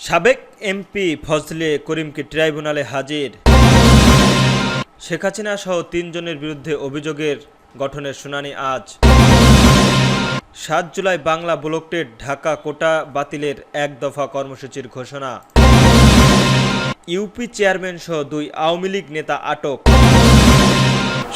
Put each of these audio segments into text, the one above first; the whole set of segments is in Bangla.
সাবেক এমপি ফজলে করিমকে ট্রাইব্যুনালে হাজির। শেখ হাসিনা সহ ৩ জনের বিরুদ্ধে অভিযোগের গঠনের শুনানি আজ। ৭ জুলাই বাংলা ব্লকটেট ঢাকা কোটা বাতিলের ১ দফা কর্মসূচির ঘোষণা। ইউপি চেয়ারম্যান সহ ২ আওয়ামী লীগ নেতা আটক।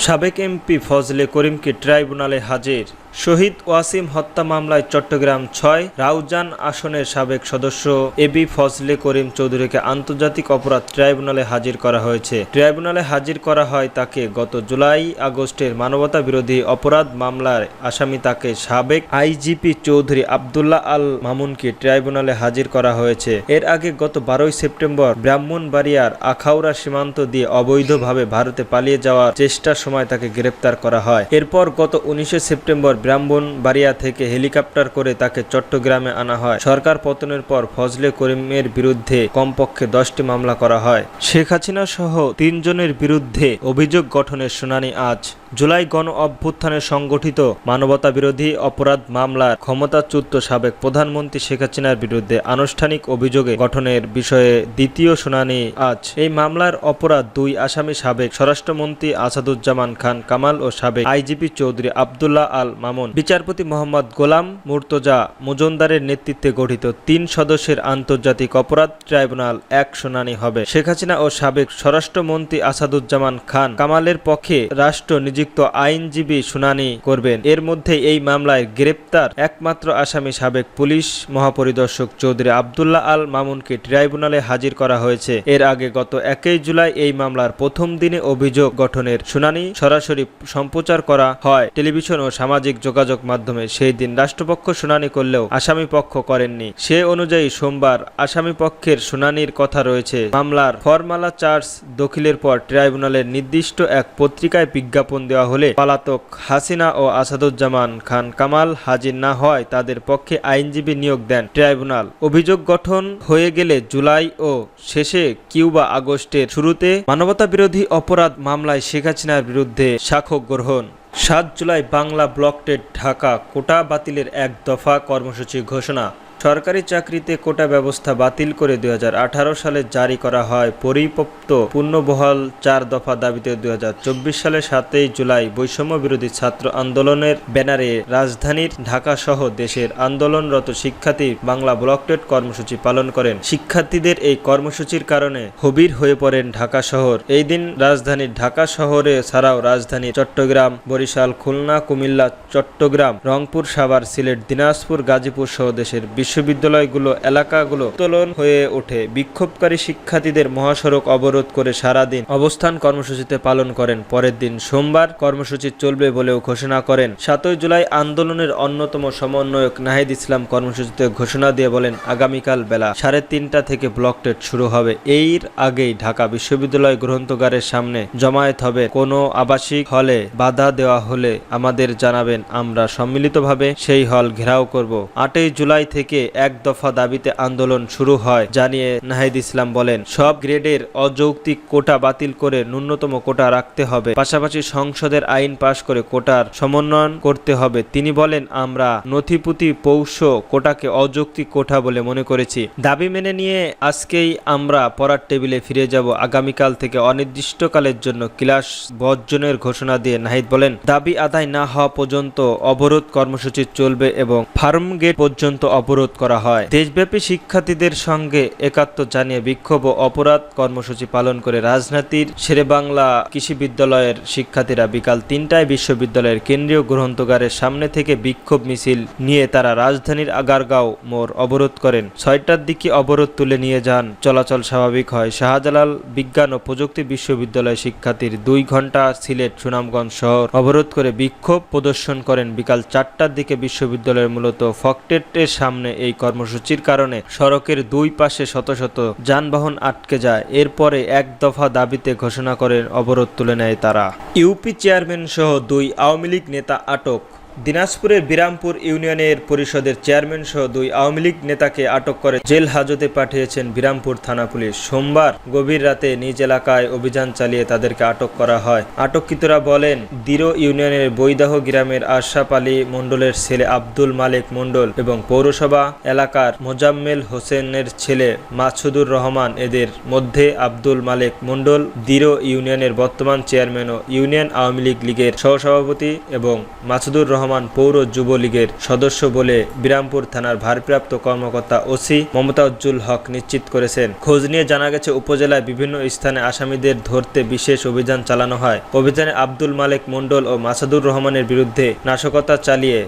সাবেক এমপি ফজলে করিমকে ট্রাইব্যুনালে হাজির। শহীদ ওয়াসিম হত্যা মামলায় চট্টগ্রাম ৬ রাউজান আসনের সাবেক সদস্য এবি ফজলে করিম চৌধুরীকে আন্তর্জাতিক অপরাধ ট্রাইব্যুনালে হাজির করা হয়েছে। ট্রাইব্যুনালে হাজির করা হয় তাকে গত জুলাই আগস্টের মানবতা বিরোধী অপরাধ মামলার আসামি। তাকে সাবেক আইজিপি চৌধুরী আবদুল্লাহ আল মামুনকে ট্রাইব্যুনালে হাজির করা হয়েছে। এর আগে গত ১২ সেপ্টেম্বর ব্রাহ্মণবাড়িয়ার আখাউড়া সীমান্ত দিয়ে অবৈধভাবে ভারতে পালিয়ে যাওয়ার চেষ্টার সময় তাকে গ্রেপ্তার করা হয়। এরপর গত ১৯ সেপ্টেম্বর ব্রাহ্মণবাড়িয়া থেকে হেলিকপ্টার করে তাকে চট্টগ্রামে আনা হয়। সরকার পতনের পর ফজলে করিমের বিরুদ্ধে কমপক্ষে ১০টি মামলা করা হয়। শেখ হাসিনা সহ ৩ জনের বিরুদ্ধে অভিযোগ গঠনের শুনানি আজ। জুলাই গণ অভ্যুত্থানে সংগঠিত মানবতা বিরোধী অপরাধ মামলার ক্ষমতাচ্যুত সাবেক প্রধানমন্ত্রী শেখ হাসিনার বিরুদ্ধে আনুষ্ঠানিক অভিযোগে গঠনের বিষয়ে দ্বিতীয় শুনানি আজ। এই মামলার অপরাধ ২ আসামি সাবেক স্বরাষ্ট্রমন্ত্রী আসাদুজ্জামান খান কামাল ও সাবেক আইজিপি চৌধুরী আবদুল্লাহ আল মামুন। বিচারপতি মোহাম্মদ গোলাম মুর্তজা মজুমদারের নেতৃত্বে গঠিত ৩ সদস্যের আন্তর্জাতিক অপরাধ ট্রাইব্যুনাল ১ শুনানি হবে। শেখ হাসিনা ও সাবেক স্বরাষ্ট্রমন্ত্রী আসাদুজ্জামান খান কামালের পক্ষে রাষ্ট্র নিযুক্ত আইনজীবী শুনানি করবেন। এর মধ্যে এই মামলায় গ্রেপ্তার একমাত্র আসামি সাবেক পুলিশ মহাপরিদর্শক চৌধুরী আবদুল্লাহ আল মামুনকে ট্রাইব্যুনালে হাজির করা হয়েছে। এর আগে গত ১ জুলাই এই মামলার প্রথম দিনে অভিযোগ গঠনের শুনানি সরাসরি সম্প্রচার করা হয় টেলিভিশন ও সামাজিক যোগাযোগ মাধ্যমে। সেই দিন রাষ্ট্রপক্ষ শুনানি করলেও আসামি পক্ষ করেননি। সে অনুযায়ী সোমবার আসামি পক্ষের শুনানির কথা রয়েছে। মামলার ফরমালা চার্জ দখিলের পর ট্রাইব্যুনালের নির্দিষ্ট এক পত্রিকায় বিজ্ঞাপন দেওয়া হলে পলাতক হাসিনা ও আসাদুজ্জামান খান কামাল হাজির না হয় তাদের পক্ষে আইনজীবী নিয়োগ দেন ট্রাইব্যুনাল। অভিযোগ গঠন হয়ে গেলে জুলাই ও শেষে কিংবা আগস্টের শুরুতে মানবতা বিরোধী অপরাধ মামলায় শেখ হাসিনার বিরুদ্ধে সাক্ষ্য গ্রহণ। ৭ জুলাই বাংলা ব্লকটেট ঢাকা কোটা বাতিলের ১ দফা কর্মসূচি ঘোষণা। সরকারি চাকরিতে কোটা ব্যবস্থা বাতিল করে ২০১৮ সালে জারি করা হয় পরিপক্ত পূর্ণবহাল ৪ দফা দাবিতে ২০২৪ সালের ৭ই জুলাই বৈষম্য বিরোধী ছাত্র আন্দোলনের ব্যানারে রাজধানীর ঢাকা সহ দেশের আন্দোলনরত শিক্ষার্থী বাংলা ব্লকটেট কর্মসূচি পালন করেন। শিক্ষার্থীদের এই কর্মসূচির কারণে হবির হয়ে পড়েন ঢাকা শহর। এই দিন রাজধানীর ঢাকা শহরে ছাড়াও রাজধানী চট্টগ্রাম, বরিশাল, খুলনা, কুমিল্লা, চট্টগ্রাম, রংপুর, সাভার, সিলেট, দিনাজপুর, গাজীপুর সহ দেশের বিশ্ববিদ্যালয়গুলো এলাকাগুলো উত্তোলন হয়ে ওঠে। বিক্ষোভকারী শিক্ষার্থীদের মহাসড়ক অবরোধ করে সারাদিন অবস্থান কর্মসূচিতে পালন করেন। পরের দিন সোমবার কর্মসূচি চলবে বলেও ঘোষণা করেন। ৭ই জুলাই আন্দোলনের অন্যতম সমন্বয়ক নাহিদ ইসলাম কর্মসূচিতে ঘোষণা দিয়ে বলেন, আগামীকাল বেলা ৩:৩০ থেকে ব্লকটেট শুরু হবে। এর আগেই ঢাকা বিশ্ববিদ্যালয় গ্রন্থাগারের সামনে জমায়েত হবে। কোনো আবাসিক হলে বাধা দেওয়া হলে আমাদের জানাবেন, আমরা সম্মিলিতভাবে সেই হল ঘেরাও করব। ৮ই জুলাই থেকে ১ দফা দাবিতে আন্দোলন শুরু হয় জানিয়ে নাহিদ ইসলাম বলেন, সব গ্রেডের অযৌক্তিক কোটা বাতিল করে ন্যূনতম কোটা রাখতে হবে। পাশাপাশি সংসদের আইন পাশ করে কোটার সমন্বয়ন করতে হবে। তিনি বলেন, আমরা নথিপুতি পৌষ কোটাকে অযৌক্তিক কোটা বলে মনে করেছি। দাবি মেনে নিয়ে আজকেই আমরা পড়ার টেবিলে ফিরে যাব। আগামীকাল থেকে অনির্দিষ্টকালের জন্য ক্লাস বর্জনের ঘোষণা দিয়ে নাহিদ বলেন, দাবি আদায় না হওয়া পর্যন্ত অবরোধ কর্মসূচি চলবে এবং ফার্ম গেট পর্যন্ত অবরোধ করা হয়। দেশব্যাপী শিক্ষার্থীদের সঙ্গে একাত্ম জানিয়ে বিক্ষোভ ও অপরাধ কর্মসূচি পালন করে রাজধানীর শেরেবাংলা কৃষি বিদ্যালয়ের শিক্ষার্থীরা বিকাল ৩টায় বিশ্ববিদ্যালয়ের কেন্দ্রীয় গ্রন্থাগারের সামনে থেকে বিক্ষোভ মিছিল নিয়ে তারা রাজধানীর আগারগাঁও মোড় অবরোধ করেন। ৬টার দিকে অবরোধ তুলে নিয়ে যান, চলাচল স্বাভাবিক হয়। শাহজালাল বিজ্ঞান ও প্রযুক্তি বিশ্ববিদ্যালয়ের শিক্ষার্থীর ২ ঘণ্টা সিলেট, সুনামগঞ্জ শহর অবরোধ করে বিক্ষোভ প্রদর্শন করেন। বিকাল ৪টার দিকে বিশ্ববিদ্যালয়ের মূলত ফকটেটের সামনে এই কর্মসূচির কারণে সড়কের ২ পাশে শত শত যানবাহন আটকে যায়। এরপরে ১ দফা দাবিতে ঘোষণা করেন অবরোধ তুলে নেয় তারা। ইউপি চেয়ারম্যান সহ ২ আওয়ামী লীগ নেতা আটক। দিনাজপুরের বিরামপুর ইউনিয়নের পরিষদের চেয়ারম্যান সহ 2 আওয়ামী লীগ নেতাকে আটক করে জেল হাজতে পাঠিয়েছেন বিরামপুর থানা পুলিশ। সোমবার গভীর রাতে নিজ এলাকায় অভিযান চালিয়ে তাদেরকে আটক করা হয়। আটককৃতরা বলেন, দিরো ইউনিয়নের বৈদাহ গ্রামের আশরাফ আলী মণ্ডলের ছেলে আব্দুল মালেক মণ্ডল এবং পৌরসভা এলাকার মোজাম্মেল হোসেনের ছেলে মাসুদুর রহমান। এদের মধ্যে আব্দুল মালেক মণ্ডল দিরো ইউনিয়নের বর্তমান চেয়ারম্যান ও ইউনিয়ন আওয়ামী লীগের সহসভাপতি এবং মাসুদুর রহমান পৌর যুবলীগের সদস্য বলে বিরামপুর থানার ভারপ্রাপ্ত কর্মকর্তা ওসি মমতাজুল হক নিশ্চিত করেছেন। খোঁজ নিয়ে জানা গেছে, উপজেলায় বিভিন্ন স্থানে আসামিদের ধরতে বিশেষ অভিযান চালানো হয়। অভিযানে আব্দুল মালেক মণ্ডল ও মাসুদুর রহমানের বিরুদ্ধে নাশকতা চালিয়ে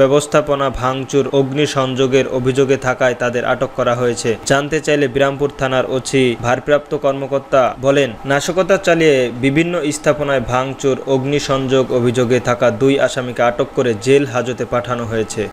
ব্যবস্থাপনা ভাঙচুর, অগ্নিসংযোগের অভিযোগে থাকায় তাদের আটক করা হয়েছে। জানতে চাইলে বিরামপুর থানার ওসি ভারপ্রাপ্ত কর্মকর্তা বলেন, নাশকতা চালিয়ে বিভিন্ন স্থাপনায় ভাঙচুর, অগ্নিসংযোগ অভিযোগে থাকা 2 আসামিকে আটক করে জেল হাজতে পাঠানো হয়েছে।